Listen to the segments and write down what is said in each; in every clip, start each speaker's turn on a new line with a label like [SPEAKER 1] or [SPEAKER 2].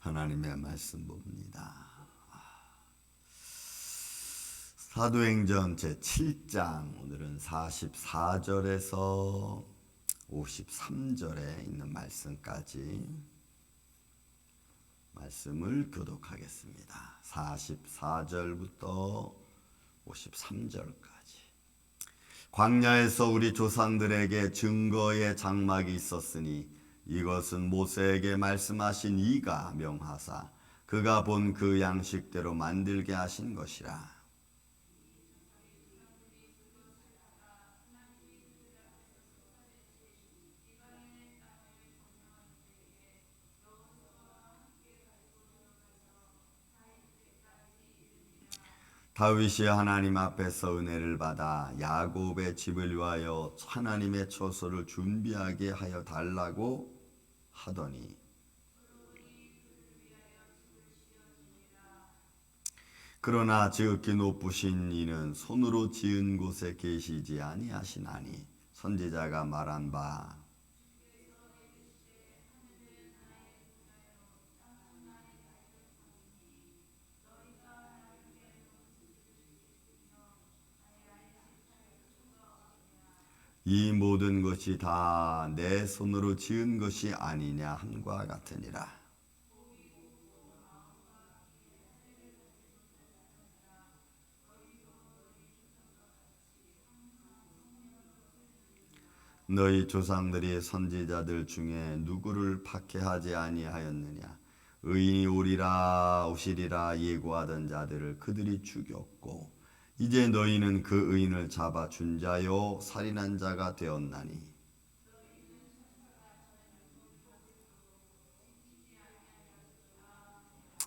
[SPEAKER 1] 하나님의 말씀 봅니다. 사도행전 제7장 오늘은 44절에서 53절에 있는 말씀까지 말씀을 교독하겠습니다. 44절부터 53절까지. 광야에서 우리 조상들에게 증거의 장막이 있었으니 이것은 모세에게 말씀하신 이가 명하사 그가 본 그 양식대로 만들게 하신 것이라. 다윗이 하나님 앞에서 은혜를 받아 야곱의 집을 위하여 하나님의 처소를 준비하게 하여 달라고 하더니 그러나 지극히 높으신 이는 손으로 지은 곳에 계시지 아니하시나니 선지자가 말한 바 이 모든 것이 다 내 손으로 지은 것이 아니냐 함과 같으니라. 너희 조상들이 선지자들 중에 누구를 박해하지 아니하였느냐. 의인이 오시리라 예고하던 자들을 그들이 죽였고 이제 너희는 그 의인을 잡아 준 자요 살인한 자가 되었나니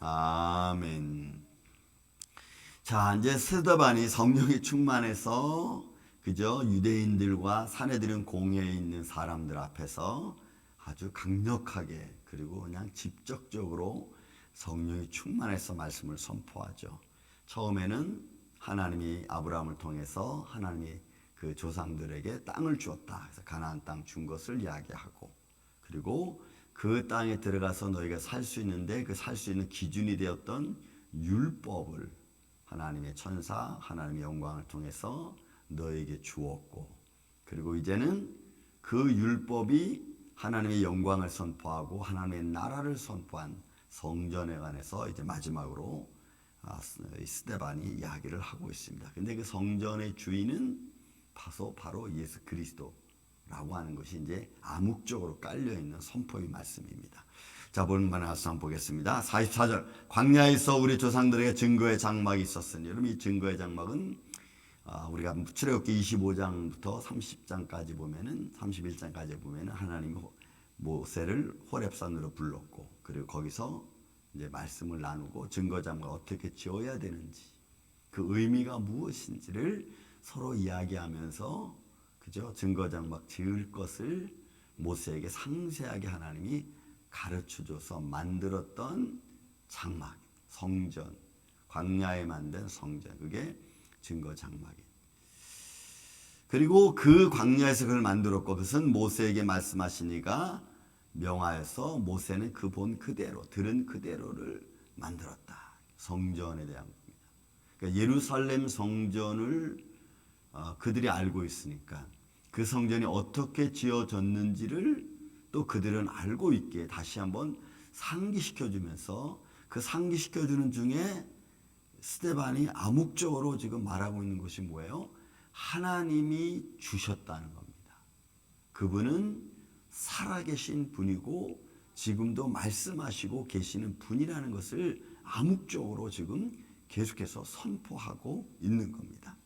[SPEAKER 1] 아멘. 자, 이제 스데반이 성령이 충만해서 그저 유대인들과 사내들은 공회에 있는 사람들 앞에서 아주 강력하게 그리고 그냥 직접적으로 성령이 충만해서 말씀을 선포하죠. 처음에는 하나님이 아브라함을 통해서 하나님이 그 조상들에게 땅을 주었다. 그래서 가나안 땅 준 것을 이야기하고 그리고 그 땅에 들어가서 너희가 살 수 있는데 그 살 수 있는 기준이 되었던 율법을 하나님의 천사, 하나님의 영광을 통해서 너에게 주었고 그리고 이제는 그 율법이 하나님의 영광을 선포하고 하나님의 나라를 선포한 성전에 관해서 이제 마지막으로 스데반이 이야기를 하고 있습니다. 근데 그 성전의 주인은 바로 예수 그리스도라고 하는 것이 이제 암묵적으로 깔려 있는 선포의 말씀입니다. 자, 본문의 말씀 한번 보겠습니다. 44절. 광야에서 우리 조상들에게 증거의 장막이 있었으니. 여러분 이 증거의 장막은 우리가 출애굽기 25장부터 30장까지 보면은 31장까지 보면은 하나님이 모세를 호렙산으로 불렀고 그리고 거기서 이제 말씀을 나누고 증거장막 어떻게 지어야 되는지 그 의미가 무엇인지를 서로 이야기하면서 그죠 증거장막 지을 것을 모세에게 상세하게 하나님이 가르쳐줘서 만들었던 장막 성전 광야에 만든 성전 그게 증거장막이에요. 그리고 그 광야에서 그걸 만들었고 그것은 모세에게 말씀하시니까 명하여서 모세는 그 본 그대로 들은 그대로를 만들었다. 성전에 대한 겁니다. 그러니까 예루살렘 성전을 그들이 알고 있으니까 그 성전이 어떻게 지어졌는지를 또 그들은 알고 있게 다시 한번 상기시켜주면서 그 상기시켜주는 중에 스데반이 암묵적으로 지금 말하고 있는 것이 뭐예요? 하나님이 주셨다는 겁니다. 그분은 살아계신 분이고 지금도 말씀하시고 계시는 분이라는 것을 암묵적으로 지금 계속해서 선포하고 있는 겁니다.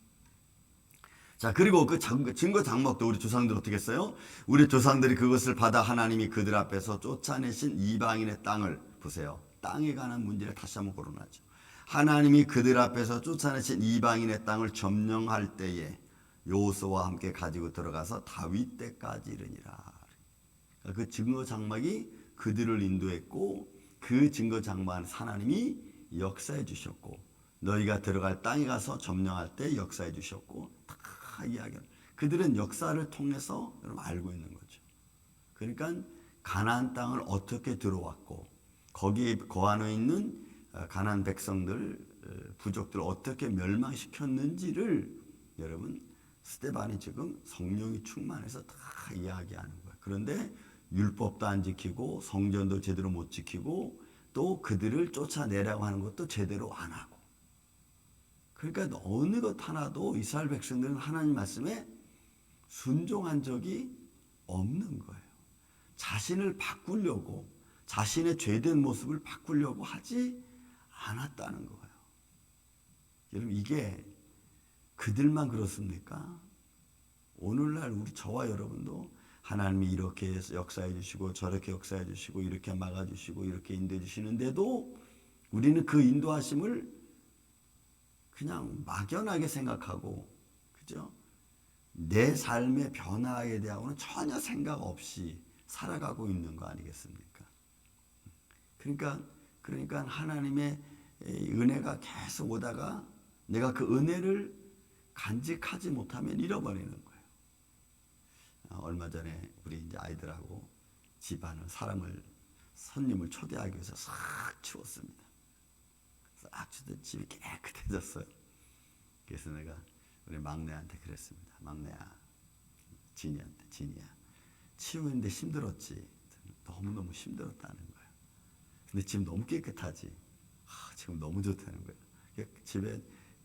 [SPEAKER 1] 자, 그리고 그 증거 장막도 우리 조상들 어떻게 했어요? 우리 조상들이 그것을 받아 하나님이 그들 앞에서 쫓아내신 이방인의 땅을 보세요. 땅에 관한 문제를 다시 한번 거론하죠. 하나님이 그들 앞에서 쫓아내신 이방인의 땅을 점령할 때에 여호수아와 함께 가지고 들어가서 다윗 때까지 이르니라. 그 증거 장막이 그들을 인도했고 그 증거 장막은 하나님이 역사해 주셨고 너희가 들어갈 땅에 가서 점령할 때 역사해 주셨고 다 이야기를 그들은 역사를 통해서 여러분 알고 있는 거죠. 그러니까 가나안 땅을 어떻게 들어왔고 거기 거하는 있는 가나안 백성들, 부족들 어떻게 멸망시켰는지를 여러분 스데반이 지금 성령이 충만해서 다 이야기하는 거예요. 그런데 율법도 안 지키고 성전도 제대로 못 지키고 또 그들을 쫓아내라고 하는 것도 제대로 안 하고, 그러니까 어느 것 하나도 이스라엘 백성들은 하나님 말씀에 순종한 적이 없는 거예요. 자신을 바꾸려고, 자신의 죄된 모습을 바꾸려고 하지 않았다는 거예요. 여러분, 이게 그들만 그렇습니까? 오늘날 우리 저와 여러분도 하나님이 이렇게 역사해 주시고 저렇게 역사해 주시고 이렇게 막아 주시고 이렇게 인도해 주시는데도 우리는 그 인도하심을 그냥 막연하게 생각하고, 그죠? 내 삶의 변화에 대하고는 전혀 생각 없이 살아가고 있는 거 아니겠습니까? 그러니까 하나님의 은혜가 계속 오다가 내가 그 은혜를 간직하지 못하면 잃어버리는 거예요. 얼마 전에 우리 이제 아이들하고 집안을 손님을 초대하기 위해서 싹 치웠습니다. 싹 치웠더니 집이 깨끗해졌어요. 그래서 내가 우리 막내한테 그랬습니다. 막내야, 진이야, 치우는데 힘들었지? 너무너무 힘들었다는 거예요. 근데 지금 너무 깨끗하지? 지금 너무 좋다는 거예요. 집에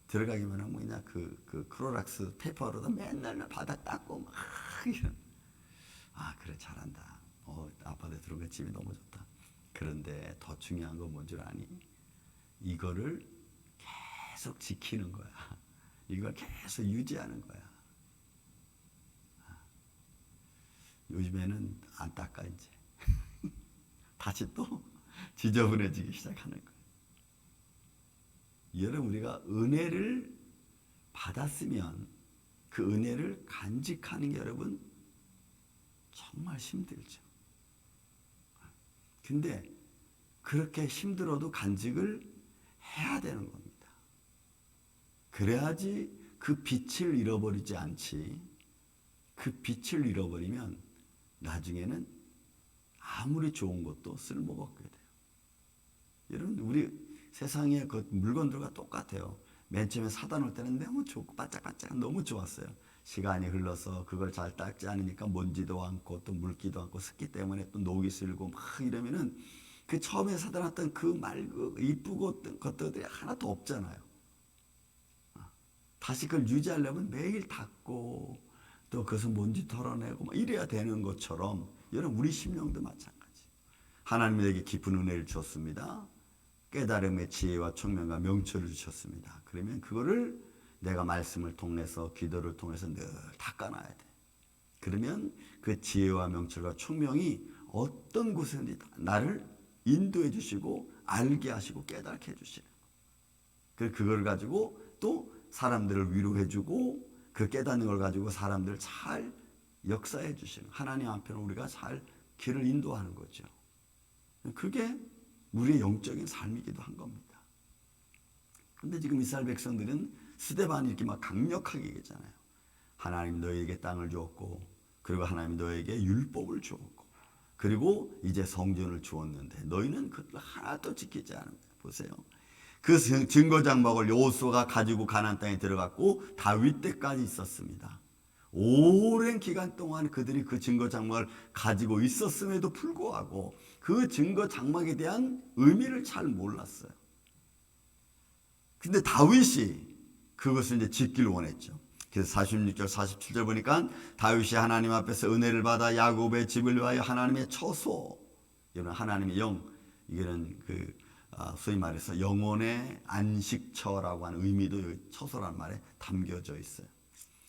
[SPEAKER 1] 들어가기만 하면 그냥 그 크로락스 페이퍼로다 맨날 바닥 닦고 막 이런. 그래, 잘한다. 아빠한테 들어가 집이 너무 좋다. 그런데 더 중요한 건 뭔 줄 아니? 이거를 계속 지키는 거야. 이걸 계속 유지하는 거야. 요즘에는 안 닦아 이제. 다시 또 지저분해지기 시작하는 거야. 여러분, 우리가 은혜를 받았으면 그 은혜를 간직하는 게 여러분 정말 힘들죠. 근데 그렇게 힘들어도 간직을 해야 되는 겁니다. 그래야지 그 빛을 잃어버리지 않지. 그 빛을 잃어버리면 나중에는 아무리 좋은 것도 쓸모가 없게 돼요. 여러분, 우리 세상의 그 물건들과 똑같아요. 맨 처음에 사다 놓을 때는 너무 좋고 반짝반짝 너무 좋았어요. 시간이 흘러서 그걸 잘 닦지 않으니까 먼지도 많고 또 물기도 많고 습기 때문에 또 녹이 슬고 막 이러면은 그 처음에 사다 놨던 그 맑고 이쁘고 것들이 하나도 없잖아요. 다시 그걸 유지하려면 매일 닦고 또 그것을 먼지 털어내고 막 이래야 되는 것처럼 여러분, 우리 심령도 마찬가지. 하나님이 내게 깊은 은혜를 주었습니다. 깨달음의 지혜와 총명과 명철을 주셨습니다. 그러면 그거를 내가 말씀을 통해서 기도를 통해서 늘 닦아놔야 돼. 그러면 그 지혜와 명철과 총명이 어떤 곳에든지 나를 인도해 주시고 알게 하시고 깨닫게 해주시는 거예요. 그걸 가지고 또 사람들을 위로해 주고 그 깨닫는 걸 가지고 사람들을 잘 역사해 주시는, 하나님 앞에는 우리가 잘 길을 인도하는 거죠. 그게 우리의 영적인 삶이기도 한 겁니다. 그런데 지금 이스라엘 백성들은 스데반이 이렇게 막 강력하게 얘기했잖아요. 하나님 너희에게 땅을 주었고, 그리고 하나님 너희에게 율법을 주었고, 그리고 이제 성전을 주었는데 너희는 그걸 하나도 지키지 않은 거예요. 보세요. 그 증거 장막을 여호수아가 가지고 가나안 땅에 들어갔고 다윗 때까지 있었습니다. 오랜 기간 동안 그들이 그 증거 장막을 가지고 있었음에도 불구하고 그 증거 장막에 대한 의미를 잘 몰랐어요. 근데 다윗이 그것을 이제 짓기를 원했죠. 그래서 46절 47절 보니까 다윗이 하나님 앞에서 은혜를 받아 야곱의 집을 위하여 하나님의 처소, 이거는 하나님의 영, 이거는 소위 말해서 영혼의 안식처라고 하는 의미도 처소라는 말에 담겨져 있어요.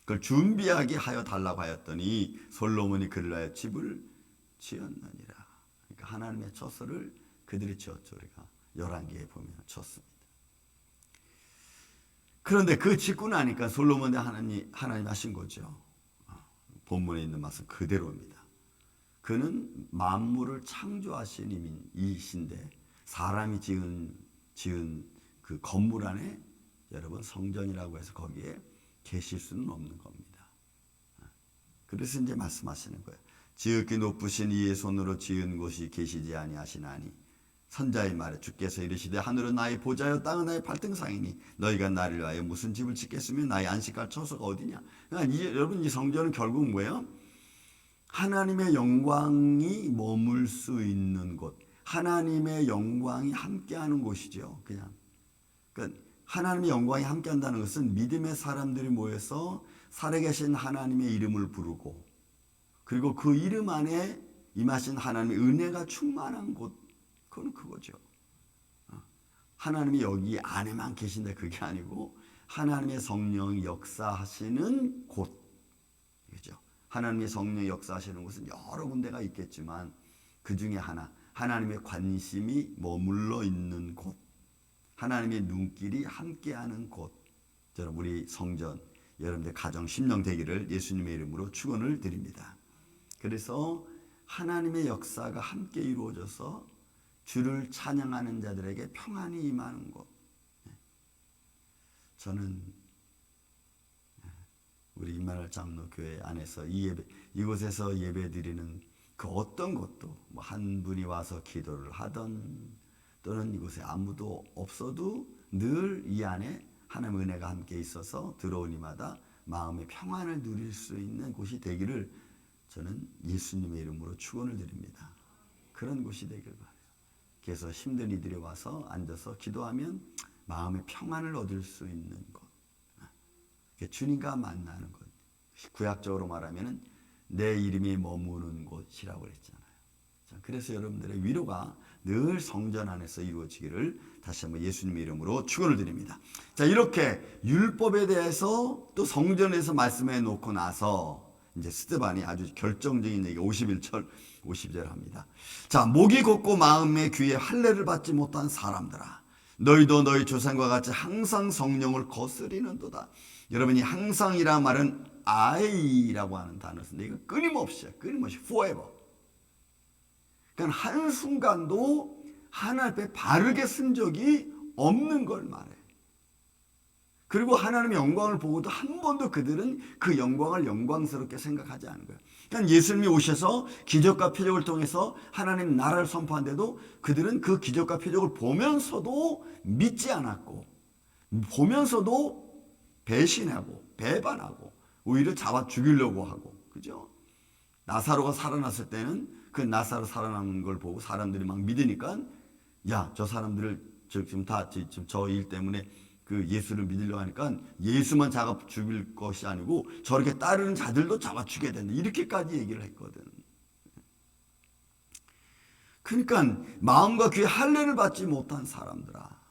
[SPEAKER 1] 그걸 준비하게 하여 달라고 하였더니 솔로몬이 그를 위하여 집을 지었느니라. 그러니까 하나님의 처소를 그들이 지었죠. 우리가 열왕기에 보면 쳤습니다. 그런데 그 짓고 나니까 솔로몬의 하나님 하신 거죠. 본문에 있는 말씀 그대로입니다. 그는 만물을 창조하신 이신데 사람이 지은 그 건물 안에 여러분 성전이라고 해서 거기에 계실 수는 없는 겁니다. 그래서 이제 말씀하시는 거예요. 지극히 높으신 이의 손으로 지은 곳이 계시지 아니하시나니 선자의 말에 주께서 이르시되 하늘은 나의 보좌요 땅은 나의 발등상이니 너희가 나를 위하여 무슨 집을 짓겠으며 나의 안식할 처소가 어디냐. 그러니까 여러분 이 성전은 결국 뭐예요? 하나님의 영광이 머물 수 있는 곳, 하나님의 영광이 함께하는 곳이죠. 그냥 그러니까 하나님의 영광이 함께한다는 것은 믿음의 사람들이 모여서 살아계신 하나님의 이름을 부르고 그리고 그 이름 안에 임하신 하나님의 은혜가 충만한 곳, 그건 그거죠. 하나님이 여기 안에만 계신데 그게 아니고 하나님의 성령이 역사하시는 곳, 그죠? 하나님의 성령이 역사하시는 곳은 여러 군데가 있겠지만 그 중에 하나, 하나님의 관심이 머물러 있는 곳, 하나님의 눈길이 함께하는 곳. 저는 우리 성전, 여러분들 가정 심령 되기를 예수님의 이름으로 축원을 드립니다. 그래서 하나님의 역사가 함께 이루어져서 주를 찬양하는 자들에게 평안이 임하는 곳. 저는 우리 임마누엘 장로교회 안에서 이곳에서 예배드리는 그 어떤 것도 뭐 한 분이 와서 기도를 하던 또는 이곳에 아무도 없어도 늘 이 안에 하나님의 은혜가 함께 있어서 들어온 이마다 마음의 평안을 누릴 수 있는 곳이 되기를 저는 예수님의 이름으로 축원을 드립니다. 그런 곳이 되길 바라요. 그래서 힘든 이들이 와서 앉아서 기도하면 마음의 평안을 얻을 수 있는 곳, 주님과 만나는 곳. 구약적으로 말하면 내 이름이 머무는 곳이라고 그랬잖아요. 그래서 여러분들의 위로가 늘 성전 안에서 이루어지기를 다시 한번 예수님의 이름으로 축원을 드립니다. 자, 이렇게 율법에 대해서 또 성전에서 말씀해 놓고 나서 이제 스데반이 아주 결정적인 얘기 51절 50절 합니다. 자, 목이 곧고 마음의 귀에 할례를 받지 못한 사람들아, 너희도 너희 조상과 같이 항상 성령을 거스리는도다. 여러분이 항상이란 말은 I라고 하는 단어인데 이거 끊임없이 forever. 그러니까 한순간도 하나님 앞에 바르게 쓴 적이 없는 걸 말해. 그리고 하나님의 영광을 보고도 한 번도 그들은 그 영광을 영광스럽게 생각하지 않은 거예요. 그러니까 예수님이 오셔서 기적과 표적을 통해서 하나님 나라를 선포한데도 그들은 그 기적과 표적을 보면서도 믿지 않았고, 보면서도 배신하고 배반하고 오히려 잡아 죽이려고 하고, 그죠? 나사로가 살아났을 때는 그 나사로 살아남은 걸 보고 사람들이 막 믿으니까, 야, 저 사람들을 지금 다 저 일 때문에 그 예수를 믿으려고 하니까 예수만 잡아 죽일 것이 아니고 저렇게 따르는 자들도 잡아 죽여야 된다, 이렇게까지 얘기를 했거든. 그러니까 마음과 귀에 할례를 받지 못한 사람들아,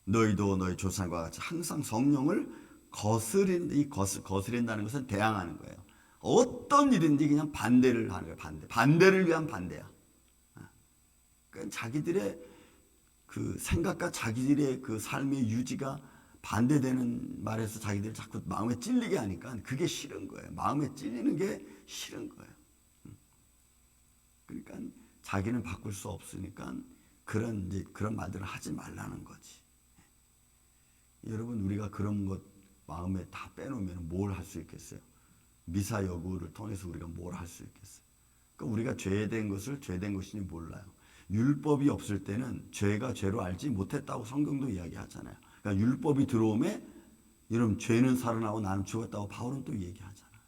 [SPEAKER 1] 너희도 너희 조상과 같이 항상 성령을 거스린다는 것은 대항하는 거예요. 어떤 일인지 그냥 반대를 하는 거예요. 반대를 위한 반대야. 그러니까 자기들의 그 생각과 자기들의 그 삶의 유지가 반대되는 말에서 자기들이 자꾸 마음에 찔리게 하니까 그게 싫은 거예요. 마음에 찔리는 게 싫은 거예요. 그러니까 자기는 바꿀 수 없으니까 그런 말들을 하지 말라는 거지. 여러분, 우리가 그런 것 마음에 다 빼놓으면 뭘 할 수 있겠어요? 미사 여구를 통해서 우리가 뭘 할 수 있겠어요? 그러니까 우리가 죄된 것을 죄된 것인지 몰라요. 율법이 없을 때는 죄가 죄로 알지 못했다고 성경도 이야기하잖아요. 그러니까 율법이 들어오면 여러분 죄는 살아나고 나는 죽었다고 바울은 또 얘기하잖아요.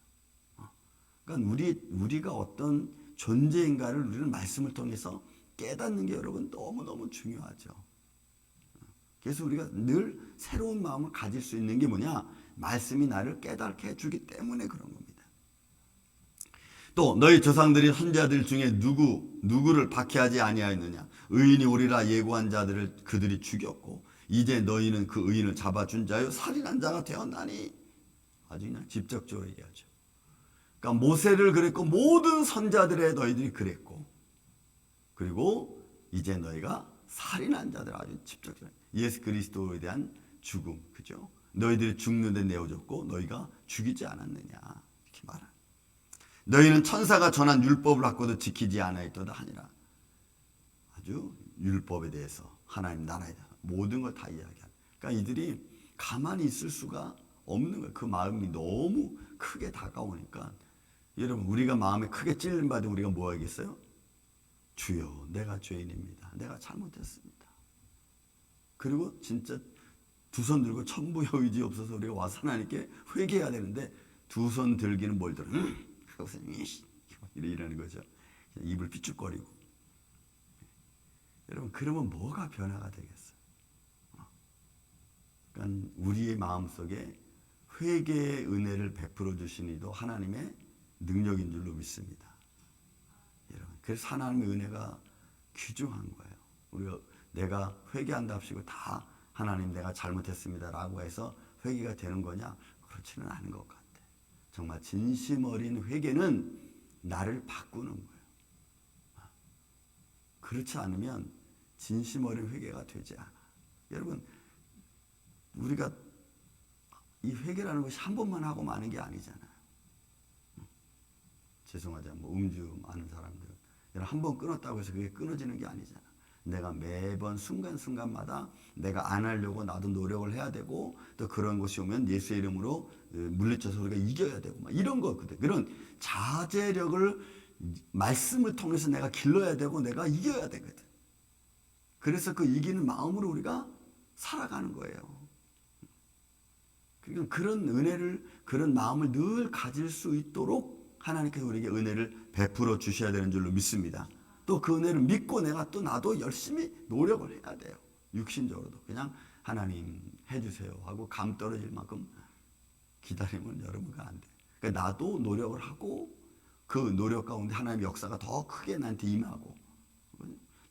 [SPEAKER 1] 그러니까 우리가 어떤 존재인가를 우리는 말씀을 통해서 깨닫는 게 여러분 너무너무 중요하죠. 그래서 우리가 늘 새로운 마음을 가질 수 있는 게 뭐냐? 말씀이 나를 깨닫게 해주기 때문에 그런 겁니다. 또 너희 조상들이 선지자들 중에 누구를 박해하지 아니하였느냐? 의인이 오리라 예고한 자들을 그들이 죽였고 이제 너희는 그 의인을 잡아준 자요 살인한 자가 되었나니. 아주 그냥 직접적으로 얘기하죠. 그러니까 모세를 그랬고 모든 선자들의 너희들이 그랬고, 그리고 이제 너희가 살인한 자들, 아주 직접적으로 예수 그리스도에 대한 죽음, 그죠? 너희들이 죽는데 내어줬고 너희가 죽이지 않았느냐, 이렇게 말하는. 너희는 천사가 전한 율법을 갖고도 지키지 않아있도다 하니라. 아주 율법에 대해서, 하나님 나라에 대해서 모든 걸 다 이야기하는. 그러니까 이들이 가만히 있을 수가 없는 거예요. 그 마음이 너무 크게 다가오니까. 여러분, 우리가 마음에 크게 찔린 바도 우리가 뭐 하겠어요? 주여 내가 죄인입니다. 내가 잘못했습니다. 그리고 진짜 두 손 들고 천부여 의지 없어서 우리가 와서 하나님께 회개해야 되는데 두 손 들기는 뭘 들어? 그것은 이러는 거죠. 입을 삐죽거리고. 여러분 그러면 뭐가 변화가 되겠어요? 그러니까 우리의 마음속에 회개의 은혜를 베풀어 주신 이도 하나님의 능력인 줄로 믿습니다. 여러분 그래서 하나님의 은혜가 귀중한 거예요. 우리가 내가 회개한답시고 다 하나님 내가 잘못했습니다라고 해서 회개가 되는 거냐? 그렇지는 않은 것 같아. 정말 진심 어린 회개는 나를 바꾸는 거예요. 그렇지 않으면 진심 어린 회개가 되지 않아. 여러분 우리가 이 회개라는 것이 한 번만 하고 마는 게 아니잖아요. 죄송하지만 뭐 음주 많은 사람들 한 번 끊었다고 해서 그게 끊어지는 게 아니잖아. 내가 매번 순간순간마다 내가 안 하려고 나도 노력을 해야 되고 또 그런 것이 오면 예수의 이름으로 물리쳐서 우리가 이겨야 되고 막 이런 거거든. 그런 자제력을 말씀을 통해서 내가 길러야 되고 내가 이겨야 되거든. 그래서 그 이기는 마음으로 우리가 살아가는 거예요. 그러니까 그런 은혜를 그런 마음을 늘 가질 수 있도록 하나님께서 우리에게 은혜를 베풀어 주셔야 되는 줄로 믿습니다. 또 그 은혜를 믿고 내가 또 나도 열심히 노력을 해야 돼요. 육신적으로도 그냥 하나님 해주세요 하고 감 떨어질 만큼 기다리면 여러분가 안 돼. 그러니까 나도 노력을 하고 그 노력 가운데 하나님의 역사가 더 크게 나한테 임하고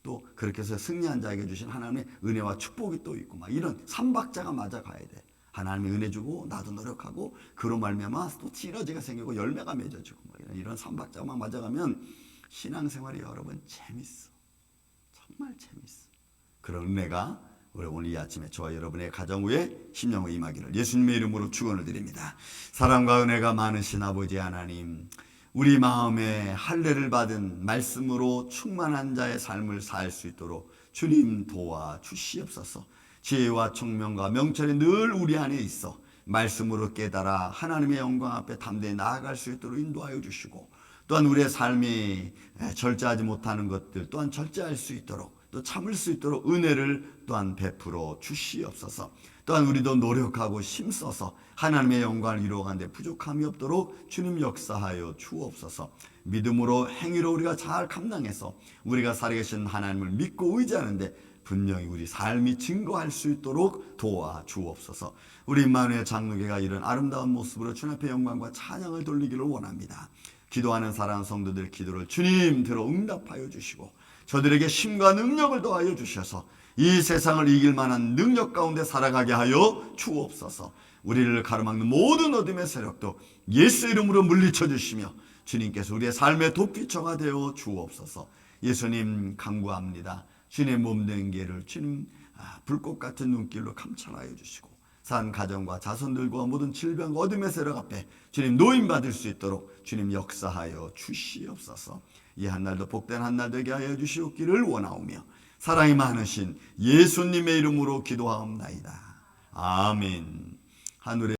[SPEAKER 1] 또 그렇게 해서 승리한 자에게 주신 하나님의 은혜와 축복이 또 있고 막 이런 삼박자가 맞아가야 돼. 하나님이 은혜 주고 나도 노력하고 그로 말미암아 또 시너지가 생기고 열매가 맺어지고 이런 삼박자만 맞아가면 신앙생활이 여러분 재밌어. 정말 재밌어. 그런 은혜가 오늘 이 아침에 저와 여러분의 가정 위에 심령의 임하기를 예수님의 이름으로 축원을 드립니다. 사랑과 은혜가 많으신 아버지 하나님, 우리 마음에 할례를 받은 말씀으로 충만한 자의 삶을 살 수 있도록 주님 도와 주시옵소서. 지혜와 총명과 명철이 늘 우리 안에 있어 말씀으로 깨달아 하나님의 영광 앞에 담대히 나아갈 수 있도록 인도하여 주시고, 또한 우리의 삶이 절제하지 못하는 것들 또한 절제할 수 있도록 또 참을 수 있도록 은혜를 또한 베풀어 주시옵소서. 또한 우리도 노력하고 힘써서 하나님의 영광을 이루어가는 데 부족함이 없도록 주님 역사하여 주옵소서. 믿음으로 행위로 우리가 잘 감당해서 우리가 살아계신 하나님을 믿고 의지하는데 분명히 우리 삶이 증거할 수 있도록 도와 주옵소서. 우리 임마누엘 장로교가 이런 아름다운 모습으로 주님 앞에 영광과 찬양을 돌리기를 원합니다. 기도하는 사랑하는 성도들 기도를 주님 들어 응답하여 주시고 저들에게 힘과 능력을 더하여 주셔서 이 세상을 이길 만한 능력 가운데 살아가게 하여 주옵소서. 우리를 가로막는 모든 어둠의 세력도 예수 이름으로 물리쳐 주시며 주님께서 우리의 삶의 도피처가 되어 주옵소서. 예수님 간구합니다. 주님의 몸된 개를 주님 불꽃 같은 눈길로 감찰하여 주시고 산 가정과 자손들과 모든 질병 어둠의 세력 앞에 주님 노임받을 수 있도록 주님 역사하여 주시옵소서. 이 한날도 복된 한날 되게 하여 주시옵기를 원하오며 사랑이 많으신 예수님의 이름으로 기도하옵나이다. 아멘. 하늘의